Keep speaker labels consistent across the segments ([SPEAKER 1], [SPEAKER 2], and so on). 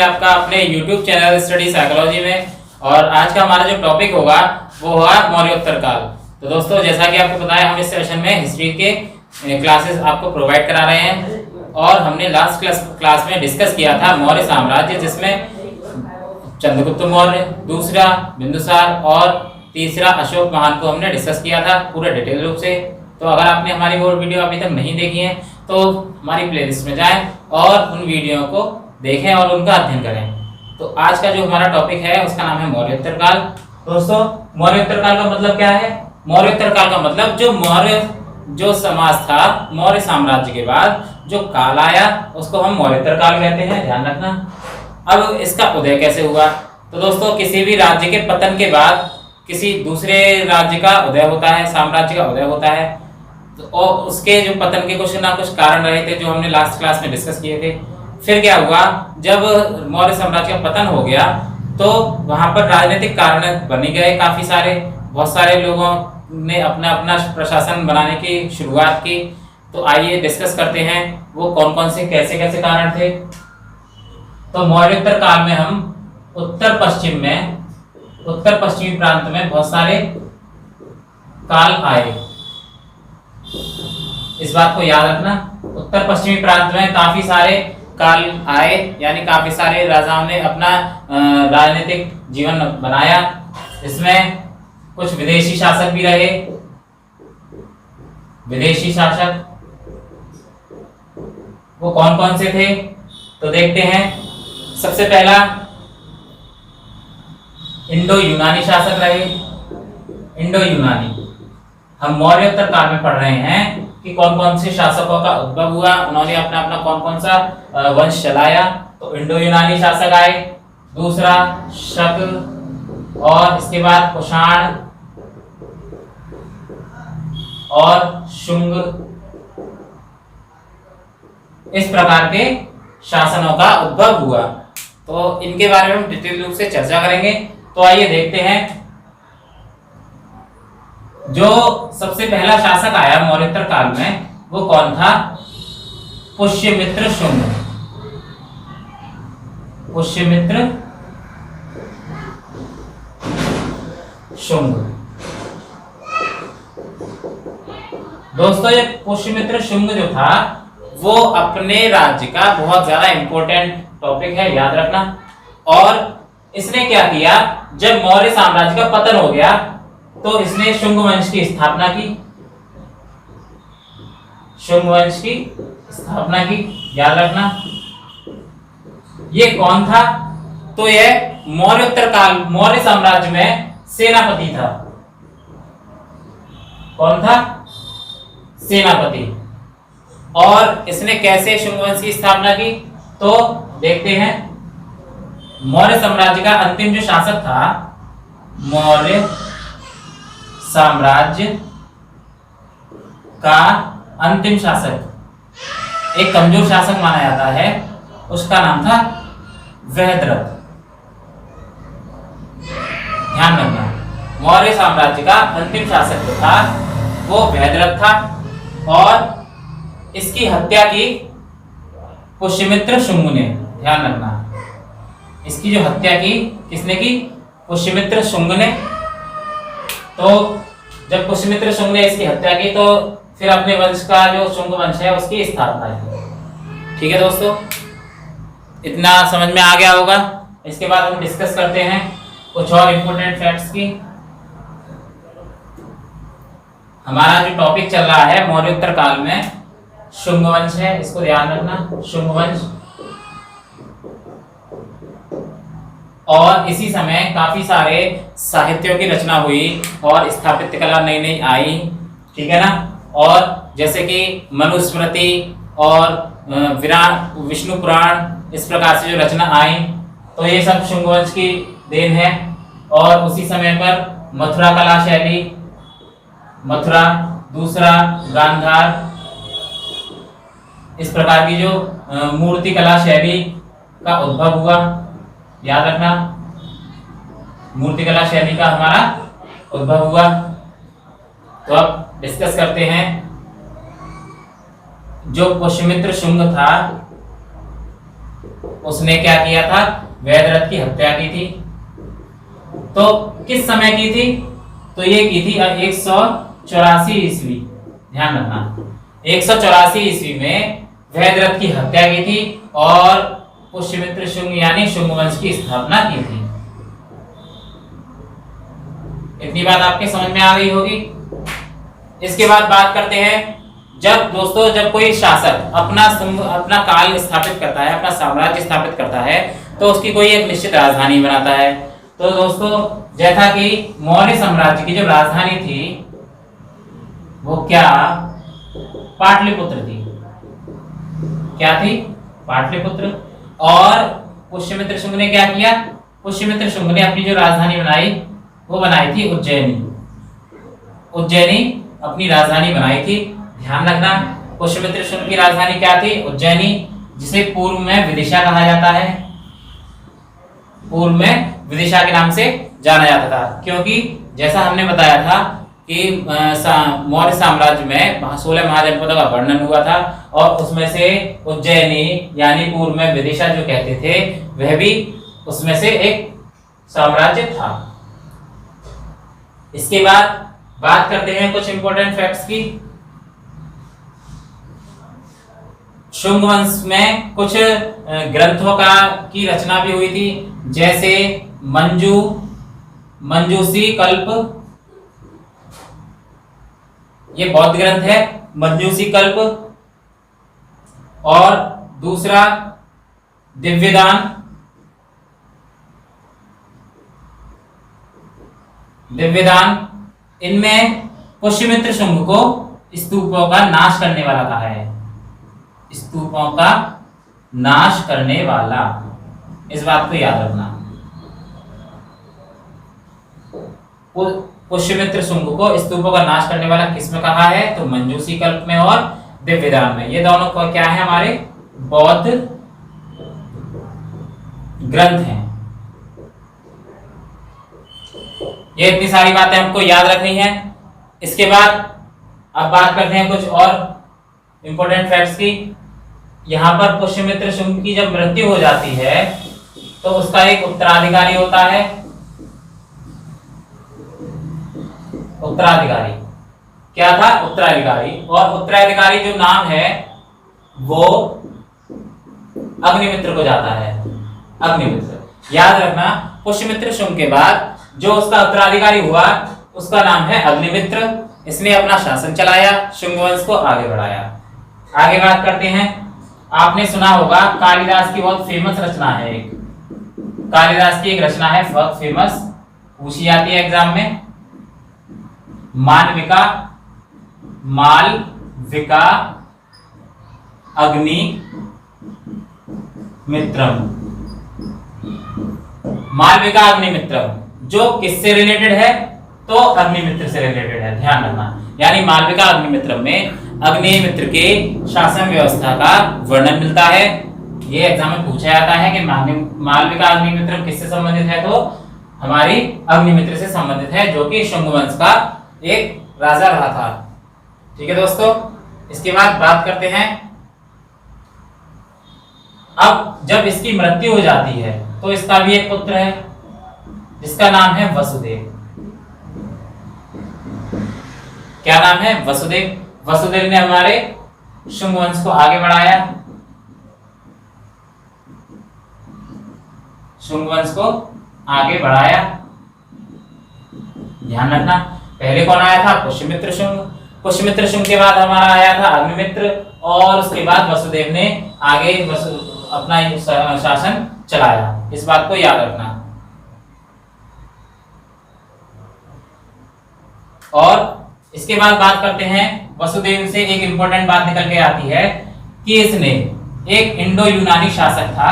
[SPEAKER 1] है आपका अपने YouTube चैनल स्टडी साइकोलॉजी में। और आज का हमारा जो टॉपिक होगा वो होगा मौर्योत्तर काल। तो दोस्तों, जैसा कि आपको पता है, हम इस सेशन में हिस्ट्री के क्लासेस आपको प्रोवाइड करा रहे हैं। और हमने लास्ट क्लास में डिस्कस किया था मौर्य साम्राज्य, जिसमें चंद्रगुप्त मौर्य, दूसरा बिंदुसार और तीसरा अशोक महान को हमने डिस्कस किया था पूरे डिटेल रूप से। तो अगर आपने हमारी वो वीडियो अभी तक नहीं देखी है तो हमारी प्लेलिस्ट में जाएं और उन वीडियो को देखें और उनका अध्ययन करें। तो आज का जो हमारा टॉपिक है उसका नाम है मौर्योत्तर काल। दोस्तों, मौर्योत्तर काल का मतलब क्या है? मौर्योत्तर काल का मतलब जो समाज था, मौर्य साम्राज्य के बाद जो काल आया उसको हम मौर्योत्तर काल कहते हैं, ध्यान रखना। अब इसका उदय कैसे हुआ? तो दोस्तों, किसी भी राज्य के पतन के बाद किसी दूसरे राज्य का उदय होता है, साम्राज्य का उदय होता है। तो और उसके जो पतन के कुछ ना कुछ कारण रहे थे, जो हमने लास्ट क्लास में डिस्कस किए थे। फिर क्या हुआ, जब मौर्य साम्राज्य का पतन हो गया तो वहां पर राजनीतिक कारण बन गए काफी सारे। बहुत सारे लोगों ने अपना अपना प्रशासन बनाने की शुरुआत की। तो आइए डिस्कस करते हैं वो कौन कौन से कैसे कैसे कारण थे। तो मौर्योत्तर काल में हम उत्तर पश्चिमी प्रांत में बहुत सारे काल आए। इस बात को याद रखना, उत्तर पश्चिमी प्रांत में काफी सारे काल आए, यानी काफी सारे राजाओं ने अपना राजनीतिक जीवन बनाया। इसमें कुछ विदेशी शासक भी रहे। विदेशी शासक वो कौन कौन से थे तो देखते हैं। सबसे पहला इंडो यूनानी शासक रहे। इंडो यूनानी हम मौर्योत्तर काल में पढ़ रहे हैं कि कौन कौन से शासकों का उद्भव हुआ, उन्होंने अपना अपना कौन कौन सा वंश चलाया। तो इंडो यूनानी शासक आए। दूसरा शक, और इसके बाद कुषाण और शुंग। इस प्रकार के शासनों का उद्भव हुआ। तो इनके बारे में हम डिटेल रूप से चर्चा करेंगे। तो आइए देखते हैं। जो सबसे पहला शासक आया मौर्योत्तर काल में वो कौन था? पुष्यमित्र शुंग। पुष्यमित्र शुंग। दोस्तों, ये पुष्यमित्र शुंग जो था वो अपने राज्य का बहुत ज्यादा इंपॉर्टेंट टॉपिक है, याद रखना। और इसने क्या किया, जब मौर्य साम्राज्य का पतन हो गया तो इसने शुंग वंश की स्थापना की। शुंग वंश की स्थापना की, याद रखना। ये कौन था? तो ये मौर्योत्तर काल मौर्य साम्राज्य में सेनापति था। कौन था? सेनापति। और इसने कैसे शुंग वंश की स्थापना की तो देखते हैं। मौर्य साम्राज्य का अंतिम जो शासक था, मौर्य साम्राज्य का अंतिम शासक, एक कमजोर शासक माना जाता है, उसका नाम था बृहद्रथ। ध्यान रखना, मौर्य साम्राज्य का अंतिम शासक जो था वो बृहद्रथ था। और इसकी हत्या की पुष्यमित्र शुंग ने। ध्यान रखना, इसकी जो हत्या की किसने की? पुष्यमित्र शुंग ने। तो जब पुष्यमित्र शुंग ने इसकी हत्या की तो फिर अपने वंश का जो शुंग वंश है उसकी स्थापना की। ठीक है दोस्तों, इतना समझ में आ गया होगा। इसके बाद हम डिस्कस करते हैं कुछ और इंपॉर्टेंट फैक्ट्स की। हमारा जो टॉपिक चल रहा है मौर्योत्तर काल में शुंग वंश है, इसको ध्यान रखना, शुंग वंश। और इसी समय काफी सारे साहित्यों की रचना हुई और स्थापत्य कला नई नई आई, ठीक है ना। और जैसे कि मनुस्मृति और विष्णु पुराण, इस प्रकार से जो रचना आई, तो ये सब शुंग वंश की देन है। और उसी समय पर मथुरा कला शैली, मथुरा, दूसरा गांधार, इस प्रकार की जो मूर्ति कला शैली का उद्भव हुआ, याद रखना। मूर्तिकला शैली का हमारा उद्भव हुआ। तो अब डिस्कस करते हैं। जो पुष्यमित्र शुंग था उसने क्या किया था, वैदरथ की हत्या की थी। तो किस समय की थी, तो ये की थी 184 ईस्वी, ध्यान रखना 184 ईस्वी में वैदरथ की हत्या की थी और पुष्यमित्र शुंग यानी शुंग वंश की स्थापना की थी। इतनी बात आपके समझ में आ गई होगी। इसके बाद बात करते हैं, जब कोई शासक अपना काल स्थापित करता है, अपना साम्राज्य स्थापित करता है, तो उसकी कोई एक निश्चित राजधानी बनाता है। तो दोस्तों जैसा कि मौर्य साम्राज्य की जो राजधानी थी वो क्या, पाटलिपुत्र थी। क्या थी, पाटलिपुत्र। और पुष्यमित्र शुंग ने क्या किया, पुष्यमित्र शुंग ने अपनी जो राजधानी बनाई वो बनाई थी उज्जैनी। उज्जैनी अपनी राजधानी बनाई थी। ध्यान रखना पुष्यमित्र शुंग की राजधानी क्या थी, उज्जैनी, जिसे पूर्व में विदिशा कहा जाता है। पूर्व में विदिशा के नाम से जाना जाता था, क्योंकि जैसा हमने बताया था कि मौर्य साम्राज्य में 16 महाजनपदों का वर्णन हुआ था और उसमें से उज्जैनी यानी पूर्व में विदिशा जो कहते थे वह भी उसमें से एक साम्राज्य था। इसके बाद बात करते हैं कुछ इंपॉर्टेंट फैक्ट्स की। शुंग वंश में कुछ ग्रंथों की रचना भी हुई थी, जैसे मंजूषी कल्प, ये बौद्ध ग्रंथ है मंजूषी कल्प, और दूसरा दिव्यदान। इनमें पुष्यमित्र शुंग को स्तूपों का नाश करने वाला कहा है। स्तूपों का नाश करने वाला, इस बात को याद रखना। पुष्यमित्र शुंग को स्तूपों का नाश करने वाला किसमें कहा है, तो मंजूषी कल्प में और दिव्यदान में। ये दोनों क्या है, हमारे बौद्ध ग्रंथ हैं। ये इतनी सारी बातें हमको याद रखनी है। इसके बाद अब बात करते हैं कुछ और इंपॉर्टेंट फैक्ट्स की। यहाँ पर पुष्यमित्र शुंग की जब मृत्यु हो जाती है तो उसका एक उत्तराधिकारी होता है। उत्तराधिकारी क्या था, उत्तराधिकारी, और उत्तराधिकारी जो नाम है वो अग्निमित्र को जाता है। अग्निमित्र याद रखना, पुष्यमित्र शुंग के बाद जो उसका उत्तराधिकारी हुआ उसका नाम है अग्निमित्र। इसने अपना शासन चलाया, शुंग वंश को आगे बढ़ाया। आगे बात करते हैं, आपने सुना होगा कालिदास की बहुत फेमस रचना है, एक कालिदास की एक रचना है बहुत फेमस, पूछी जाती है एग्जाम में, मालविका अग्नि मित्रम। मालविका अग्निमित्रम जो किससे रिलेटेड है, तो अग्निमित्र से रिलेटेड है। ध्यान रखना, यानी मालविका अग्निमित्रम में अग्निमित्र के शासन व्यवस्था का वर्णन मिलता है। ये एग्जाम में पूछा जाता है कि मालविका अग्निमित्रम किससे संबंधित है, तो हमारी अग्निमित्र से संबंधित है, जो कि शुंग वंश का एक राजा रहा था। ठीक है दोस्तों, इसके बाद बात करते हैं, अब जब इसकी मृत्यु हो जाती है तो इसका भी एक पुत्र है जिसका नाम है वसुदेव। क्या नाम है, वसुदेव। वसुदेव ने हमारे शुंग वंश को आगे बढ़ाया। शुंग वंश को आगे बढ़ाया। ध्यान रखना, पहले कौन आया था, पुष्यमित्र शुंग। पुष्यमित्र शुंग के बाद हमारा आया था अग्निमित्र, और उसके बाद वसुदेव ने आगे अपना शासन चलाया। इस बात को याद रखना। और इसके बाद बात करते हैं, वसुदेव से एक इंपॉर्टेंट बात निकल के आती है कि इसने एक इंडो यूनानी शासक था,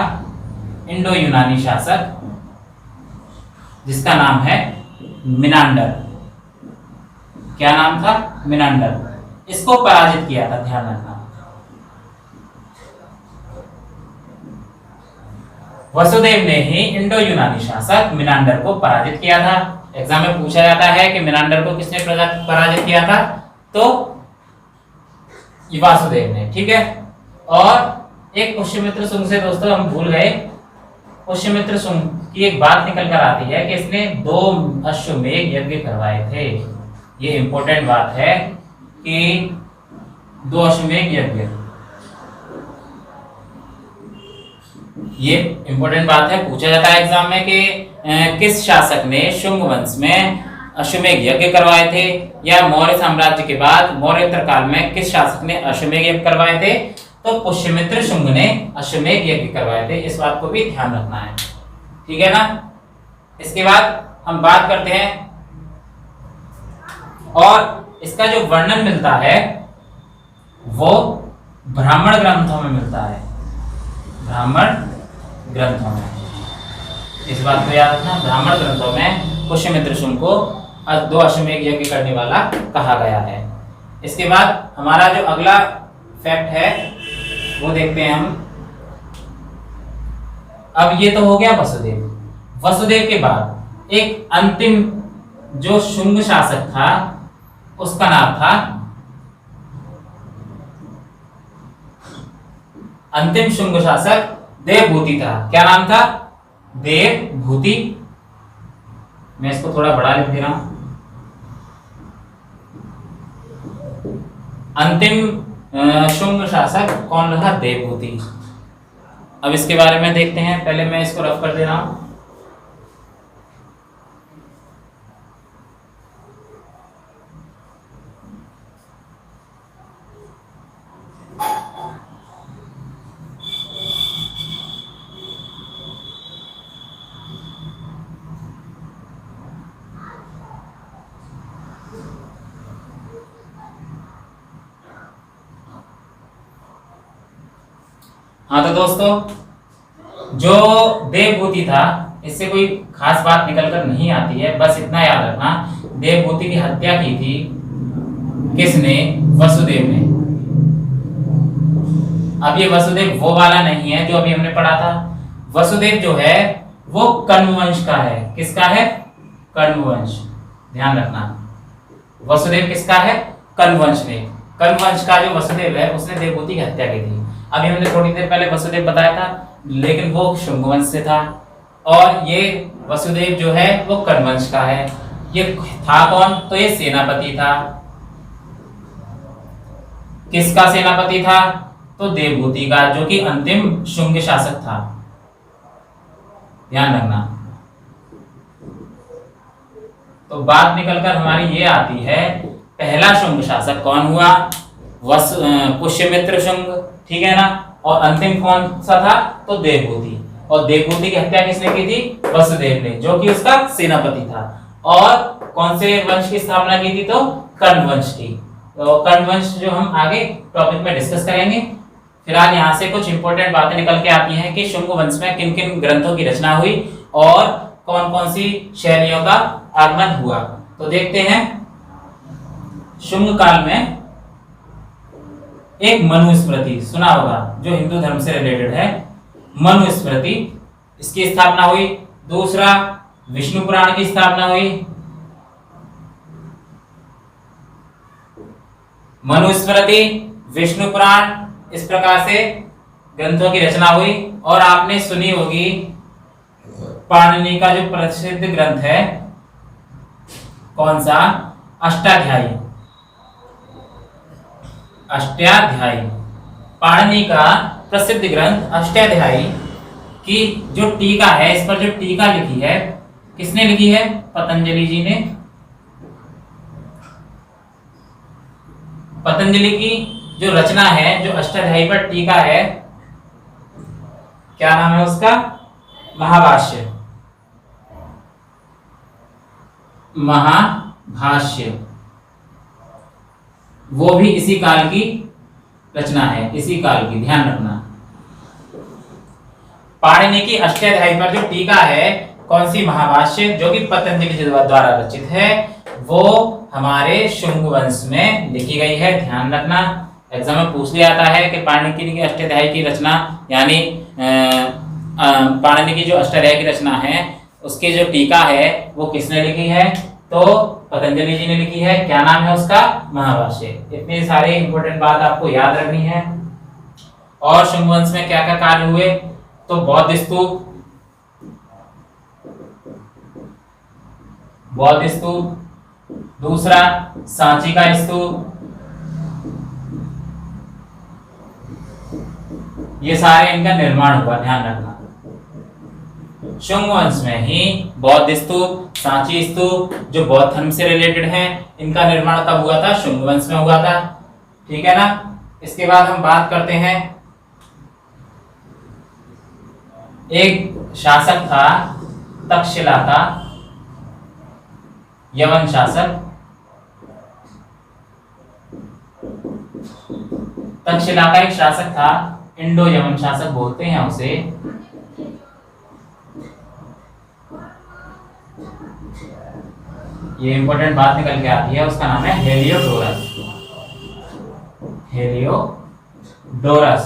[SPEAKER 1] इंडो यूनानी शासक जिसका नाम है मिनांडर। क्या नाम था, मिनांडर। इसको पराजित किया था। ध्यान रखना, वसुदेव ने ही इंडो यूनानी शासक मिनांडर को पराजित किया था। एग्जाम में पूछा जाता है कि मिनांडर को किसने पराजित किया था, तो वासुदेव ने। ठीक है, और एक पुष्यमित्र शुंग से दोस्तों हम भूल गए, पुष्यमित्र शुंग की एक बात निकल कर आती है कि इसने 2 अश्वमेध यज्ञ करवाए थे। ये इंपॉर्टेंट बात है कि 2 अश्वमेध यज्ञ, ये इंपॉर्टेंट बात है, पूछा जाता है एग्जाम में कि किस शासक ने शुंग वंश में अश्वमेध यज्ञ करवाए थे, या मौर्य साम्राज्य के बाद मौर्योत्तर काल में किस शासक ने अश्वमेध यज्ञ करवाए थे। तो पुष्यमित्र शुंग ने अश्वमेध यज्ञ करवाए थे, इस बात को भी ध्यान रखना है, ठीक है ना। इसके बाद हम बात करते हैं, और इसका जो वर्णन मिलता है वो ब्राह्मण ग्रंथों में मिलता है, ब्राह्मण ग्रंथों में, इस बात को याद रखना। ब्राह्मण ग्रंथों में पुष्यमित्र शुंग को 2 अश्वमेध यज्ञ करने वाला कहा गया है। इसके बाद हमारा जो अगला फैक्ट है वो देखते हैं हम। अब ये तो हो गया वसुदेव। वसुदेव के बाद एक अंतिम जो शुंग शासक था उसका नाम था, अंतिम शुंग शासक देवभूति था। क्या नाम था? देवभूति। मैं इसको थोड़ा बड़ा लिख दे रहा हूं। अंतिम शुंग शासक कौन रहा? देवभूति। अब इसके बारे में देखते हैं, पहले मैं इसको रफ कर दे रहा हूं। हाँ तो दोस्तों, जो देवभूति था इससे कोई खास बात निकल कर नहीं आती है, बस इतना याद रखना, देवभूति की हत्या की थी किसने? वसुदेव ने। अब ये वसुदेव वो वाला नहीं है जो अभी हमने पढ़ा था। वसुदेव जो है वो कण्व वंश का है। किसका है? कण्व वंश। ध्यान रखना, वसुदेव किसका है? कण्व वंश में। कण्व वंश का जो वसुदेव है उसने देवभूति की हत्या की थी। अभी हमने थोड़ी देर पहले वसुदेव बताया था, लेकिन वो शुंग वंश से था, और ये वसुदेव जो है वो कण्व वंश का है। ये था कौन? तो ये सेनापति था। किसका सेनापति था? तो देवभूति का, जो कि अंतिम शुंग शासक था। ध्यान रखना। तो बात निकलकर हमारी ये आती है, पहला शुंग शासक कौन हुआ? पुष्यमित्र शुंग, ठीक है ना। और अंतिम कौन सा था? तो देवभूति। और देवभूति की हत्या किसने की थी? वसुदेव ने, जो कि उसका सेनापति था। और कौन से वंश की स्थापना की थी? तो कण्व वंश की। तो कण्व वंश जो हम आगे टॉपिक में डिस्कस करेंगे। फिलहाल यहाँ से कुछ इंपॉर्टेंट बातें निकल के आती हैं कि शुंग वंश में किन किन ग्रंथों की रचना हुई और कौन कौन सी शैलियों का आगमन हुआ। तो देखते हैं, शुंग काल में एक मनुस्मृति सुना होगा, जो हिंदू धर्म से रिलेटेड है। मनुस्मृति, इसकी स्थापना हुई। दूसरा, विष्णु पुराण की स्थापना हुई। मनुस्मृति, विष्णु पुराण, इस प्रकार से ग्रंथों की रचना हुई। और आपने सुनी होगी पाणिनि का जो प्रसिद्ध ग्रंथ है, कौन सा? अष्टाध्यायी। अष्टाध्यायी, पाणिनि का प्रसिद्ध ग्रंथ अष्टाध्यायी की जो टीका है, इस पर जो टीका लिखी है, किसने लिखी है? पतंजलि जी ने। पतंजलि की जो रचना है, जो अष्टाध्यायी पर टीका है, क्या नाम है उसका? महाभाष्य। महाभाष्य, वो भी इसी काल की रचना है, इसी काल की, ध्यान रखना। पाणिनि की अष्टाध्यायी पर जो टीका है, कौन सी? महाभाष्य, जो कि पतंजलि जी द्वारा रचित है, वो हमारे शुंग वंश में लिखी गई है। ध्यान रखना, एग्जाम में पूछ लिया जाता है कि पाणिनि की अष्टाध्यायी की रचना, यानी पाणिनि की जो अष्टाध्यायी की रचना है उसकी जो टीका है वो किसने लिखी है? तो पतंजलि जी ने लिखी है। क्या नाम है उसका? महाभाष्य। इतनी सारी इंपॉर्टेंट बात आपको याद रखनी है। और शुंग वंश में क्या क्या कार्य हुए, तो बौद्ध स्तूप, दूसरा सांची का स्तूप, ये सारे इनका निर्माण हुआ, ध्यान रखना। शुंग वंश में ही बौद्ध स्तूप, सांची स्तूप जो बौद्ध धर्म से रिलेटेड हैं, इनका निर्माण कब हुआ था? शुंग वंश में हुआ था। ठीक है ना। इसके बाद हम बात करते हैं, एक शासक था तक्षशिला का, यवन शासक। तक्षशिला का एक शासक था, इंडो यवन शासक बोलते हैं उसे। ये इंपॉर्टेंट बात निकल के आती है, उसका नाम है हेलियोडोरस। हेलियोडोरस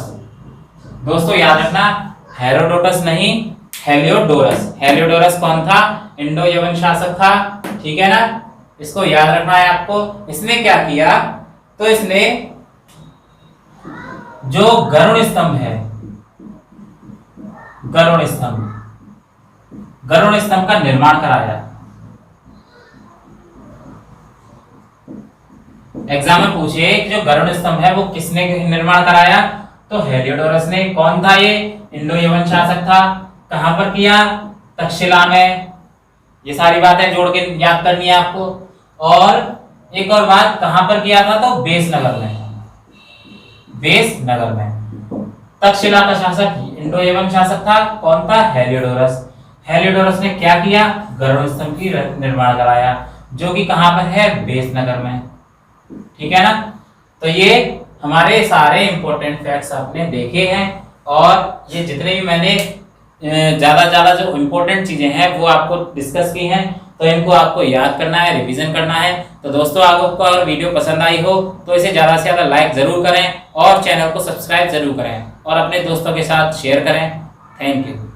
[SPEAKER 1] दोस्तों याद रखना, हेरोडोटस नहीं, हेलियोडोरस। हेलियोडोरस कौन था? इंडो यवन शासक था। ठीक है ना, इसको याद रखना है आपको। इसने क्या किया? तो इसने जो गरुड़ स्तंभ है, गरुड़ स्तंभ का निर्माण कराया। एग्जाम में पूछे कि जो गरुड़ स्तंभ है वो किसने निर्माण कराया? तो हेलियोडोरस ने। कौन था ये? इंडो यवन शासक था। कहां पर किया? तक्षशिला में। ये सारी बातें जोड़ के याद करनी है आपको। और एक और बात, कहां पर किया था? तो बेसनगर में। बेसनगर में। तक्षशिला का शासक इंडो यवन शासक था। कौन था? हेलियोडोरस। हेलियोडोरस ने क्या किया? गरुड़ स्तंभ की निर्माण कराया, जो कि कहां पर है? बेसनगर में। ठीक है ना। तो ये हमारे सारे इंपॉर्टेंट फैक्ट्स आपने देखे हैं, और ये जितने भी मैंने ज्यादा जो इंपॉर्टेंट चीजें हैं वो आपको डिस्कस की हैं, तो इनको आपको याद करना है, रिवीजन करना है। तो दोस्तों आपको अगर वीडियो पसंद आई हो तो इसे ज्यादा से ज्यादा लाइक जरूर करें और चैनल को सब्सक्राइब जरूर करें और अपने दोस्तों के साथ शेयर करें। Thank you.